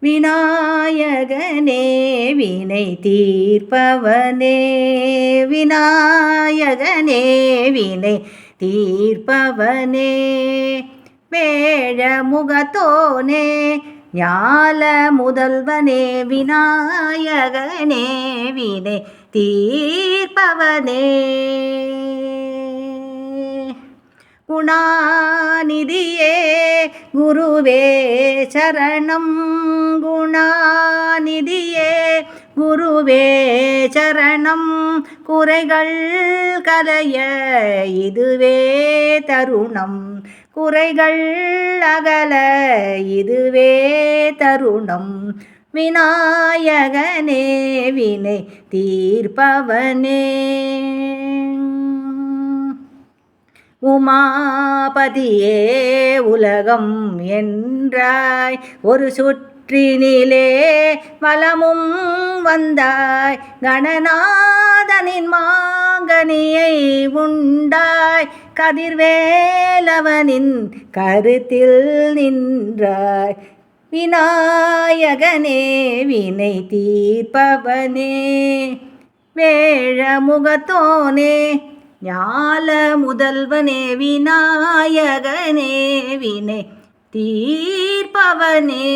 விநாயகனே வினை தீர்ப்பவனே, விநாயகனே வினை தீர்ப்பவனே, வேழமுகத்தோனே ஞால முதல்வனே, விநாயகனே வினை தீர்ப்பவனே, குணாநிதியே குருவே சரணம், குணாநிதியே குருவே சரணம், குறைகள் கலைய இதுவே தருணம், குறைகள் அகல இதுவே தருணம், விநாயகனே வினை தீர்ப்பவனே, உமாபதியே உலகம் என்றாய், ஒரு சுற்றினிலே வலமும் வந்தாய், கணநாதனின் மாங்கனியை உண்டாய், கதிர்வேலவனின் கருத்தில் நின்றாய், விநாயகனே வினை தீர்ப்பவனே, வேழமுகத்தோனே ஞால முதல்வனே, விநாயகனே வினை தீர்ப்பவனே.